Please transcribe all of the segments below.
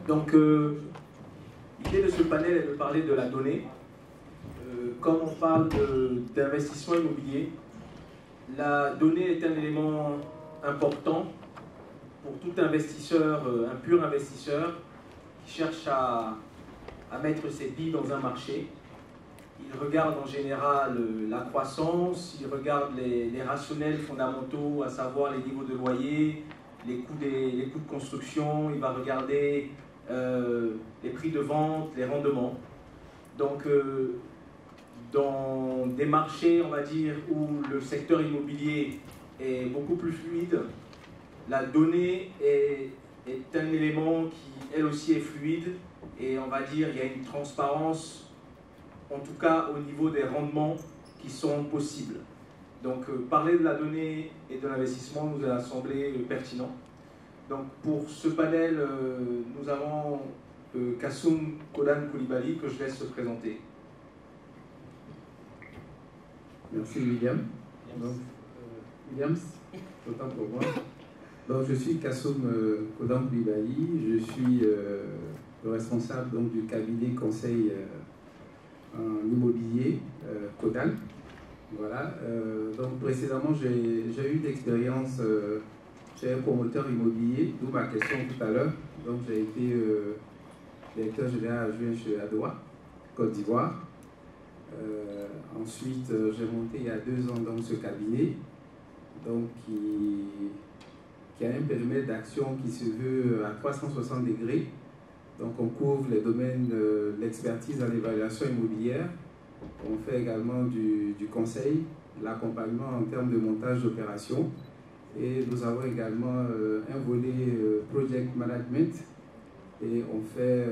Donc, l'idée de ce panel est de parler de la donnée. Comme on parle d'investissement immobilier, la donnée est un élément important pour tout investisseur, un pur investisseur, qui cherche à mettre ses billes dans un marché. Il regarde en général la croissance, il regarde les rationnels fondamentaux, à savoir les niveaux de loyer, les coûts de construction, il va regarder les prix de vente, les rendements. Donc, dans des marchés, on va dire, où le secteur immobilier est beaucoup plus fluide, la donnée est un élément qui, elle aussi, est fluide, et on va dire, il y a une transparence, en tout cas au niveau des rendements qui sont possibles. Donc, parler de la donnée et de l'investissement nous a semblé pertinent. Donc, pour ce panel, nous avons Kassoum Kodan Koulibaly, que je laisse se présenter. Merci William. Donc, Williams, autant pour moi. Donc, je suis Kassoum Kodan Koulibaly, je suis le responsable donc, du cabinet conseil en immobilier Kodal. Voilà. Donc, précédemment, j'ai eu d'expérience chez un promoteur immobilier, d'où ma question tout à l'heure. Donc, j'ai été directeur général adjoint chez Adoua, Côte d'Ivoire. Ensuite, j'ai monté il y a 2 ans dans ce cabinet, donc qui a un périmètre d'action qui se veut à 360 degrés. Donc, on couvre les domaines de l'expertise en évaluation immobilière. On fait également du conseil, l'accompagnement en termes de montage d'opérations. Et nous avons également un volet project management. Et on fait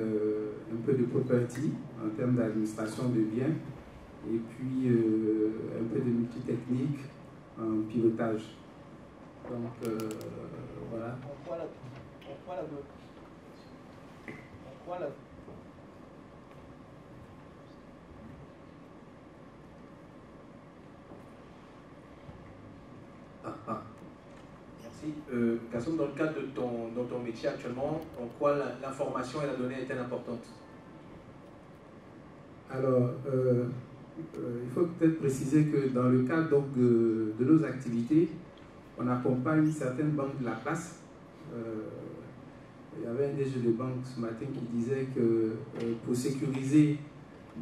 un peu de property en termes d'administration de biens. Et puis un peu de multitechnique en pilotage. Donc voilà. Pourquoi la Merci. Kassoum, dans le cadre de ton métier actuellement, en quoi l'information et la donnée est-elle importante? Alors, il faut peut-être préciser que dans le cadre donc, de nos activités, on accompagne certaines banques de la place. Il y avait un DG de banque ce matin qui disait que pour sécuriser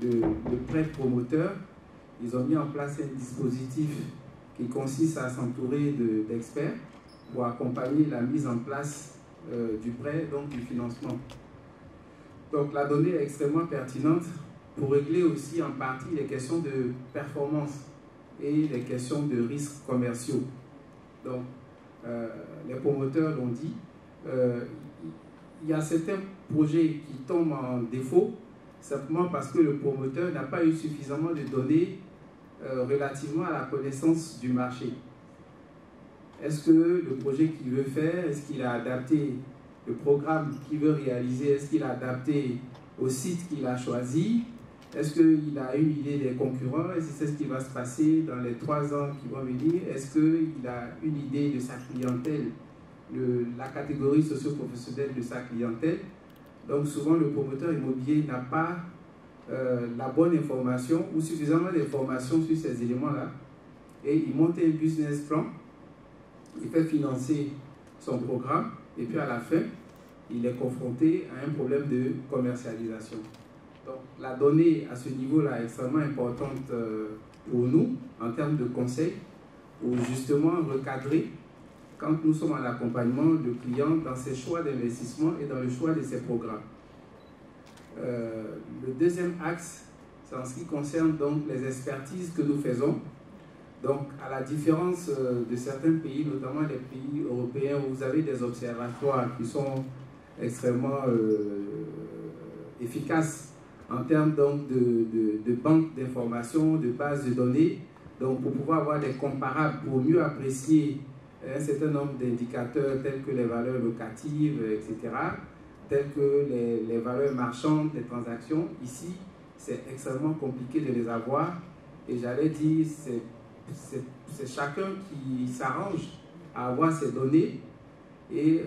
le prêt promoteur, ils ont mis en place un dispositif qui consiste à s'entourer d'experts pour accompagner la mise en place du prêt, donc du financement. Donc la donnée est extrêmement pertinente pour régler aussi en partie les questions de performance et les questions de risques commerciaux. Donc, les promoteurs l'ont dit, il y a certains projets qui tombent en défaut simplement parce que le promoteur n'a pas eu suffisamment de données relativement à la connaissance du marché. Est-ce que le projet qu'il veut faire, est-ce qu'il a adapté le programme qu'il veut réaliser, est-ce qu'il a adapté au site qu'il a choisi? Est-ce qu'il a une idée des concurrents? Est-ce que c'est ce qui va se passer dans les 3 ans qui vont venir? Est-ce qu'il a une idée de sa clientèle, la catégorie socio-professionnelle de sa clientèle? Donc souvent le promoteur immobilier n'a pas la bonne information ou suffisamment d'informations sur ces éléments-là. Et il monte un business plan, il fait financer son programme et puis à la fin, il est confronté à un problème de commercialisation. Donc, la donnée à ce niveau-là est extrêmement importante pour nous en termes de conseils pour justement recadrer quand nous sommes en accompagnement de clients dans ses choix d'investissement et dans le choix de ses programmes. Le deuxième axe, c'est en ce qui concerne donc les expertises que nous faisons. Donc, à la différence de certains pays, notamment les pays européens où vous avez des observatoires qui sont extrêmement efficaces en termes donc de banques d'informations, de bases de données, donc pour pouvoir avoir des comparables, pour mieux apprécier un certain nombre d'indicateurs tels que les valeurs locatives, etc., tels que les valeurs marchandes des transactions. Ici, c'est extrêmement compliqué de les avoir et j'allais dire, c'est chacun qui s'arrange à avoir ces données et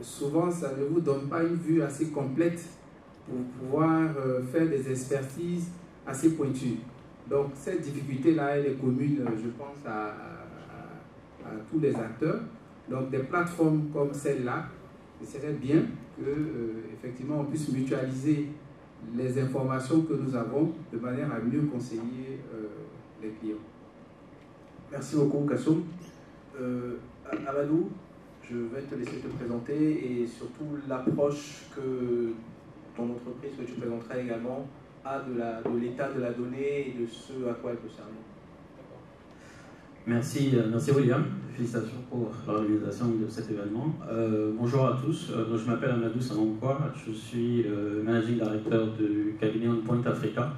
souvent ça ne vous donne pas une vue assez complète pour pouvoir faire des expertises assez pointues. Donc cette difficulté-là, elle est commune, je pense, à tous les acteurs. Donc des plateformes comme celle-là, il serait bien que effectivement on puisse mutualiser les informations que nous avons de manière à mieux conseiller les clients. Merci beaucoup, Kassoum. Amadou, je vais te laisser te présenter et surtout l'approche que ton entreprise, que tu présenteras également, a de l'état de la donnée et de ce à quoi elle peut servir. Merci William, félicitations pour l'organisation de cet événement. Bonjour à tous, je m'appelle Amadou Sanankwa, je suis Managing Director du cabinet On Point Africa.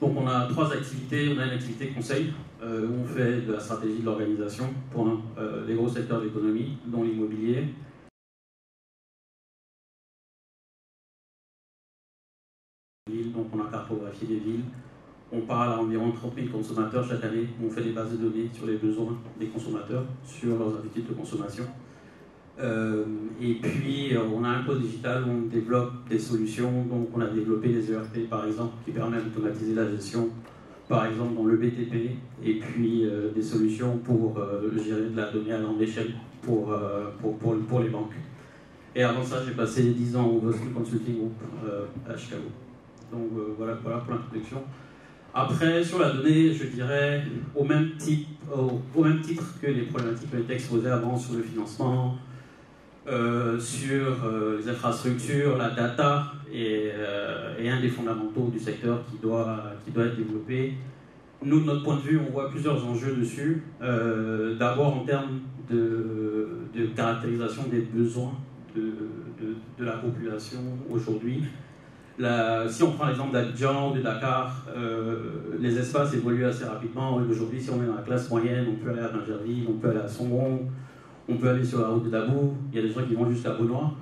Donc on a trois activités, on a une activité conseil où on fait de la stratégie de l'organisation pour les gros secteurs de l'économie, dont l'immobilier. Donc on a cartographié des villes. On parle à environ 30 000 consommateurs chaque année. On fait des bases de données sur les besoins des consommateurs, sur leurs habitudes de consommation. Et puis, on a un pôle digital où on développe des solutions. Donc, on a développé des ERP, par exemple, qui permettent d'automatiser la gestion, par exemple, dans le BTP. Et puis, des solutions pour gérer de la donnée à grande échelle pour les banques. Et avant ça, j'ai passé 10 ans au Boston Consulting Group à Chicago. Donc, voilà pour l'introduction. Après, sur la donnée, je dirais, au même titre que les problématiques qui ont été exposées avant sur le financement, sur les infrastructures, la data est un des fondamentaux du secteur qui doit être développé. Nous, de notre point de vue, on voit plusieurs enjeux dessus. D'abord, en termes de caractérisation des besoins de la population aujourd'hui. Si on prend l'exemple d'Abidjan, de Dakar, les espaces évoluent assez rapidement. Aujourd'hui, si on est dans la classe moyenne, on peut aller à Bingerville, on peut aller à Songong, on peut aller sur la route de Dabou. Il y a des gens qui vont jusqu'à Beaunois.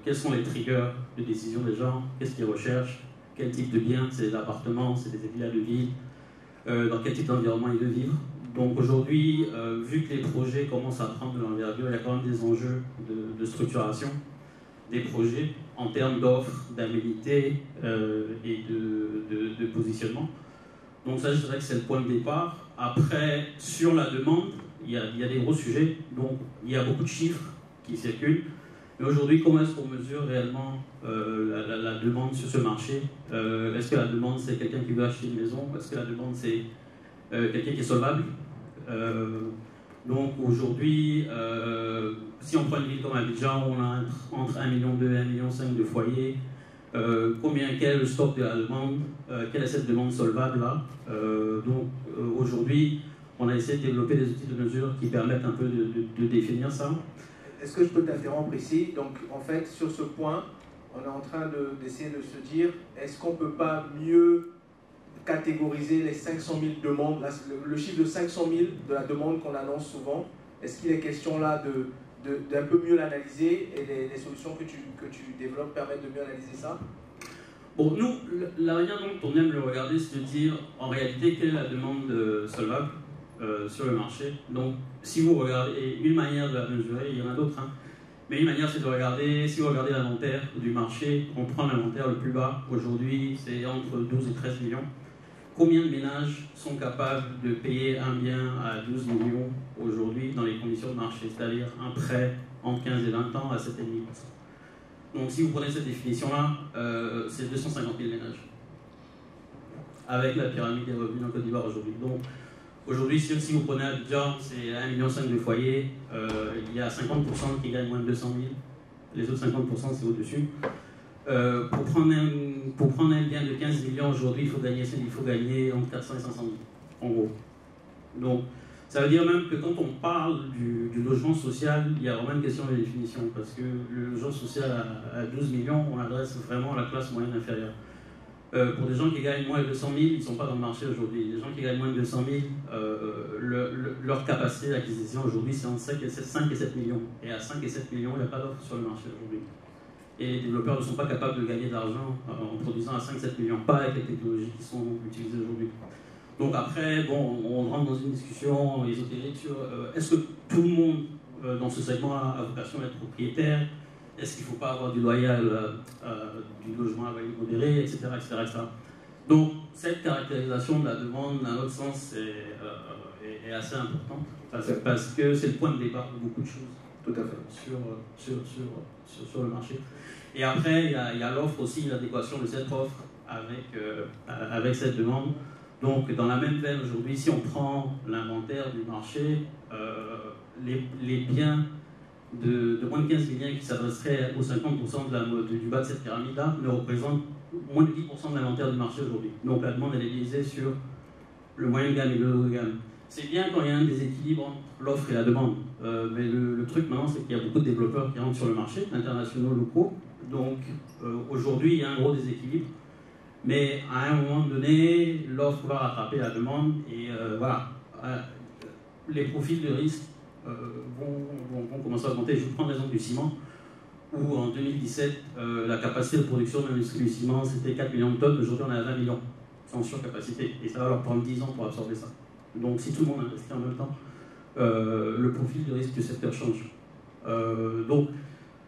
Quels sont les triggers de décision des gens? Qu'est-ce qu'ils recherchent? Quel type de biens? C'est des appartements, c'est des villas de ville? Dans quel type d'environnement ils veulent vivre? Donc aujourd'hui, vu que les projets commencent à prendre de l'envergure, il y a quand même des enjeux de structuration des projets en termes d'offres, d'aménité et de positionnement. Donc ça, je dirais que c'est le point de départ. Après, sur la demande, il y a des gros sujets. Donc il y a beaucoup de chiffres qui circulent. Mais aujourd'hui, comment est-ce qu'on mesure réellement la demande sur ce marché? Est-ce que la demande, c'est quelqu'un qui veut acheter une maison? Est-ce que la demande, c'est quelqu'un qui est solvable? Donc aujourd'hui, si on prend une ville comme Abidjan, on a entre 1,2 million et 1,5 million de foyers. Quel est le stock de la demande? Quelle est cette demande solvable là? Donc aujourd'hui, on a essayé de développer des outils de mesure qui permettent un peu de définir ça. Est-ce que je peux t'interrompre ici? Donc en fait, sur ce point, on est en train d'essayer de se dire, est-ce qu'on ne peut pas mieux catégoriser les 500 000 demandes, le chiffre de 500 000 de la demande qu'on annonce souvent? Est-ce qu'il est question là d'un peu mieux l'analyser et les solutions que tu développes permettent de mieux analyser ça? Bon, nous, la manière dont on aime le regarder, c'est de dire en réalité quelle est la demande solvable sur le marché. Donc, si vous regardez, une manière de la mesurer, il y en a d'autres, hein, mais une manière c'est de regarder, si vous regardez l'inventaire du marché, on prend l'inventaire le plus bas, aujourd'hui c'est entre 12 et 13 millions. Combien de ménages sont capables de payer un bien à 12 millions aujourd'hui dans les conditions de marché, c'est-à-dire un prêt entre 15 et 20 ans à 7,5%. Donc si vous prenez cette définition-là, c'est 250 000 ménages, avec la pyramide des revenus en Côte d'Ivoire aujourd'hui. Donc aujourd'hui, si vous prenez Abidjan, c'est 1,5 million de foyers, il y a 50% qui gagnent moins de 200 000, les autres 50% c'est au-dessus. Pour prendre un bien de 15 millions aujourd'hui, il faut gagner entre 400 et 500 000, en gros. Donc, ça veut dire même que quand on parle du logement social, il y a vraiment une question de définition, parce que le logement social à 12 millions, on adresse vraiment à la classe moyenne inférieure. Pour des gens qui gagnent moins de 200 000, ils ne sont pas dans le marché aujourd'hui. Les gens qui gagnent moins de 200 000, leur capacité d'acquisition aujourd'hui, c'est entre 5 et 7 millions. Et à 5 et 7 millions, il n'y a pas d'offre sur le marché aujourd'hui. Et les développeurs ne sont pas capables de gagner de l'argent en produisant à 5-7 millions, pas avec les technologies qui sont utilisées aujourd'hui. Donc après, bon, on rentre dans une discussion ésotérique sur est-ce que tout le monde dans ce segment a vocation à être propriétaire? Est-ce qu'il ne faut pas avoir du loyer, du logement à loyer modéré, etc., etc., etc. Donc, cette caractérisation de la demande, dans notre sens, est assez importante parce que c'est le point de départ de beaucoup de choses. Tout à fait. Sur le marché. Et après, il y a l'offre aussi, l'adéquation de cette offre avec cette demande. Donc, dans la même veine, aujourd'hui, si on prend l'inventaire du marché, les biens de moins de 15 millions qui s'adresseraient aux 50% du bas de cette pyramide-là ne représentent moins de 10% de l'inventaire du marché aujourd'hui. Donc, la demande, elle est divisée sur le moyen de gamme et le haut de gamme. C'est bien quand il y a un déséquilibre entre l'offre et la demande. Mais le truc maintenant, c'est qu'il y a beaucoup de développeurs qui rentrent sur le marché, internationaux, locaux. Donc aujourd'hui, il y a un gros déséquilibre. Mais à un moment donné, l'offre va rattraper la demande. Et voilà, les profils de risque vont commencer à augmenter. Je vous prends l'exemple du ciment, où en 2017, la capacité de production de l'industrie du ciment, c'était 4 millions de tonnes. Aujourd'hui, on est à 20 millions, sans surcapacité. Et ça va leur prendre 10 ans pour absorber ça. Donc si tout le monde investit en même temps, le profil de risque du secteur change.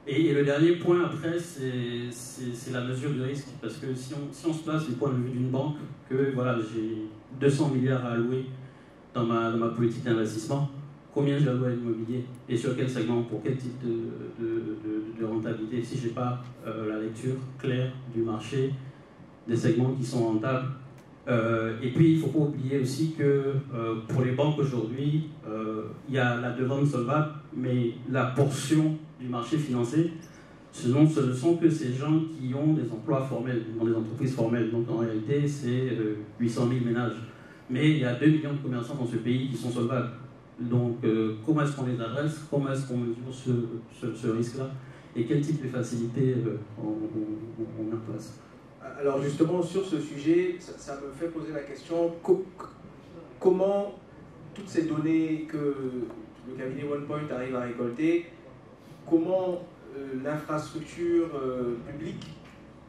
Et le dernier point après, c'est la mesure du risque. Parce que si on se place du point de vue d'une banque, que voilà, j'ai 200 milliards à allouer dans ma politique d'investissement, combien je alloue à l'immobilier et sur quel segment, pour quel type de rentabilité, si je n'ai pas la lecture claire du marché, des segments qui sont rentables. Et puis, il ne faut pas oublier aussi que pour les banques aujourd'hui, il y a la demande solvable, mais la portion du marché financier, ce ne sont que ces gens qui ont des emplois formels, dans des entreprises formelles. Donc, en réalité, c'est 800 000 ménages. Mais il y a 2 millions de commerçants dans ce pays qui sont solvables. Donc, comment est-ce qu'on les adresse? Comment est-ce qu'on mesure ce risque-là? Et quel type de facilité on met en place? Alors justement, sur ce sujet, ça me fait poser la question, comment toutes ces données que le cabinet OnePoint arrive à récolter, comment l'infrastructure publique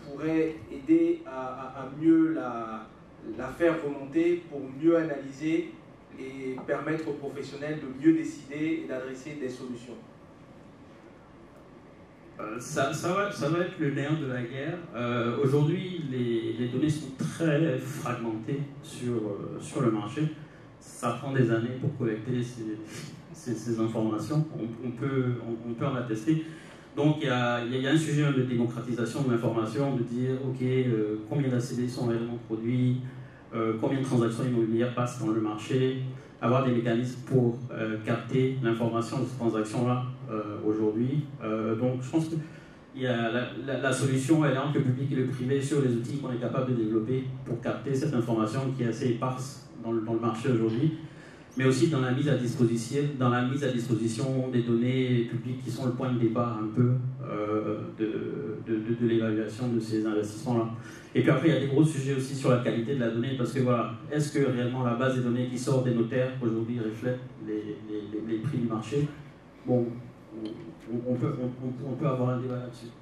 pourrait aider à mieux la faire remonter pour mieux analyser et permettre aux professionnels de mieux décider et d'adresser des solutions? Ça va être le nerf de la guerre. Aujourd'hui, les données sont très fragmentées sur le marché. Ça prend des années pour collecter ces informations. On peut en attester. Donc il y a un sujet de démocratisation de l'information, de dire ok, combien d'ACD sont réellement produits, combien de transactions immobilières passent dans le marché, avoir des mécanismes pour capter l'information de ces transactions-là aujourd'hui. Donc je pense que la solution, elle est entre le public et le privé sur les outils qu'on est capable de développer pour capter cette information qui est assez éparse dans le marché aujourd'hui, mais aussi dans la mise à disposition des données publiques qui sont le point de départ un peu de l'évaluation de ces investissements-là. Et puis après, il y a des gros sujets aussi sur la qualité de la donnée, parce que voilà, est-ce que réellement la base des données qui sort des notaires aujourd'hui reflète les prix du marché? Bon, on peut avoir un débat là-dessus.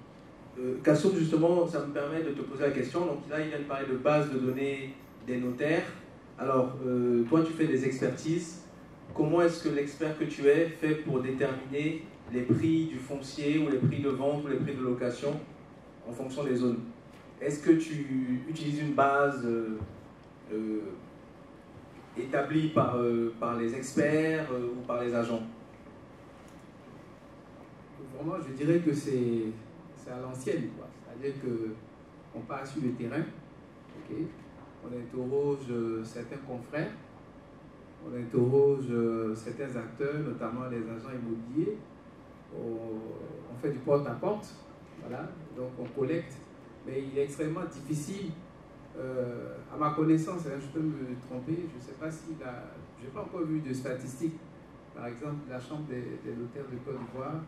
Kassoum, justement, ça me permet de te poser la question. Donc là, il vient de parler de base de données des notaires. Alors, toi, tu fais des expertises. Comment est-ce que l'expert que tu es fait pour déterminer les prix du foncier ou les prix de vente ou les prix de location en fonction des zones? Est-ce que tu utilises une base établie par les experts ou par les agents? Vraiment, je dirais que c'est à l'ancienne, quoi. C'est-à-dire qu'on part sur le terrain, okay? On interroge certains confrères, on interroge certains acteurs, notamment les agents immobiliers, on fait du porte-à-porte, voilà, donc on collecte, mais il est extrêmement difficile, à ma connaissance, hein, je peux me tromper, je ne sais pas si je n'ai pas encore vu de statistiques, par exemple la Chambre des notaires de Côte d'Ivoire,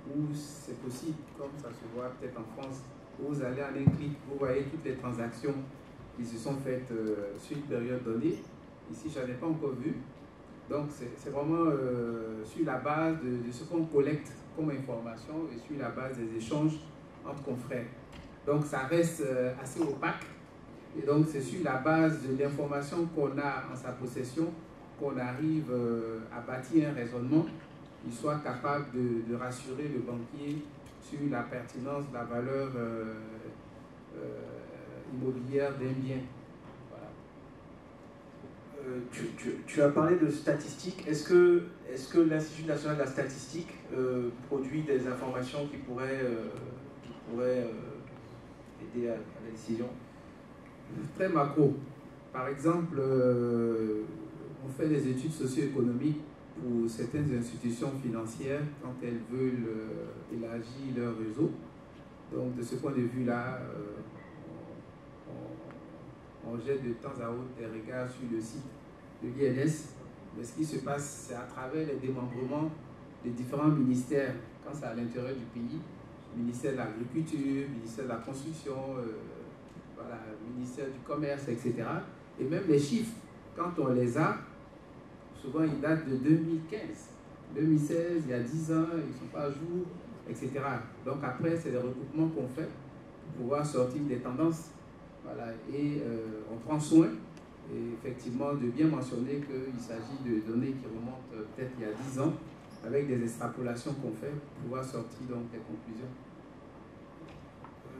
où c'est possible, comme ça se voit peut-être en France, où vous allez en un clic, vous voyez toutes les transactions qui se sont faites sur une période donnée. Ici, je n'en ai pas encore vu. Donc, c'est vraiment sur la base de ce qu'on collecte comme information et sur la base des échanges entre confrères. Donc, ça reste assez opaque. Et donc, c'est sur la base de l'information qu'on a en sa possession qu'on arrive à bâtir un raisonnement il soit capable de rassurer le banquier sur la pertinence de la valeur immobilière d'un bien. Voilà. Tu as parlé de statistiques. Est-ce que l'Institut national de la statistique produit des informations qui pourraient aider à la décision? Très macro. Par exemple, on fait des études socio-économiques pour certaines institutions financières quand elles veulent élargir leur réseau. Donc, de ce point de vue-là, on jette de temps à autre des regards sur le site de l'INS. Mais ce qui se passe, c'est à travers les démembrements des différents ministères, quand c'est à l'intérieur du pays, ministère de l'Agriculture, ministère de la Construction, voilà, ministère du Commerce, etc. Et même les chiffres, quand on les a, souvent ils datent de 2015, 2016, il y a 10 ans, ils ne sont pas à jour, etc. Donc après, c'est des recoupements qu'on fait pour pouvoir sortir des tendances. Voilà, et on prend soin, et effectivement, de bien mentionner qu'il s'agit de données qui remontent peut-être il y a 10 ans, avec des extrapolations qu'on fait pour pouvoir sortir donc des conclusions.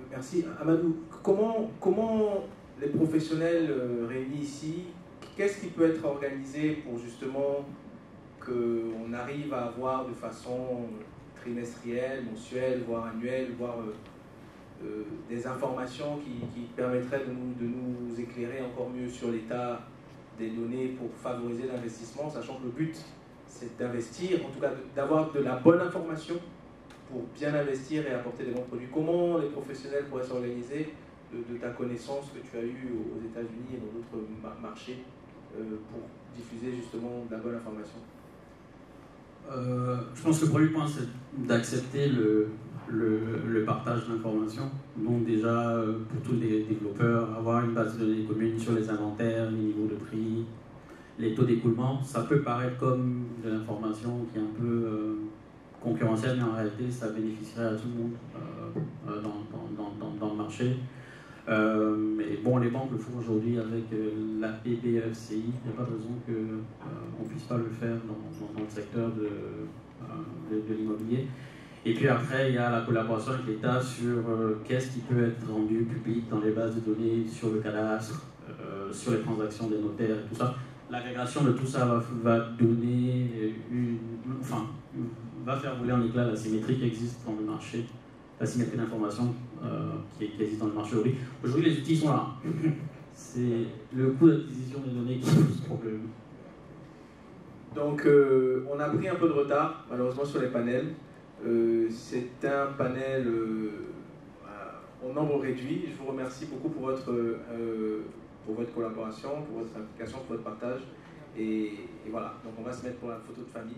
Merci. Amadou, comment les professionnels réunis ici, qu'est-ce qui peut être organisé pour justement qu'on arrive à avoir de façon trimestrielle, mensuelle, voire annuelle, voire des informations qui permettraient de nous éclairer encore mieux sur l'état des données pour favoriser l'investissement, sachant que le but c'est d'investir, en tout cas d'avoir de la bonne information pour bien investir et apporter des bons produits. Comment les professionnels pourraient s'organiser de ta connaissance que tu as eue aux États-Unis et dans d'autres marchés pour diffuser justement de la bonne information? Je pense que le premier point, c'est d'accepter le partage d'informations. Donc déjà, pour tous les développeurs, avoir une base de données commune sur les inventaires, les niveaux de prix, les taux d'écoulement. Ça peut paraître comme de l'information qui est un peu concurrentielle, mais en réalité, ça bénéficierait à tout le monde dans le marché. Mais bon, les banques le font aujourd'hui avec la PBFCI. Il n'y a pas de raison qu'on ne puisse pas le faire dans le secteur de l'immobilier. Et puis après, il y a la collaboration avec l'État sur qu'est-ce qui peut être rendu public dans les bases de données, sur le cadastre, sur les transactions des notaires et tout ça. L'agrégation de tout ça va donner va faire voler en éclat la symétrie qui existe dans le marché, la symétrie d'information qui existe dans le marché aujourd'hui. Aujourd'hui, les outils sont là. C'est le coût d'acquisition des données qui pose problème. Donc, on a pris un peu de retard, malheureusement, sur les panels. C'est un panel au nombre réduit. Je vous remercie beaucoup pour votre collaboration, pour votre implication, pour votre partage. Et voilà, donc on va se mettre pour la photo de famille.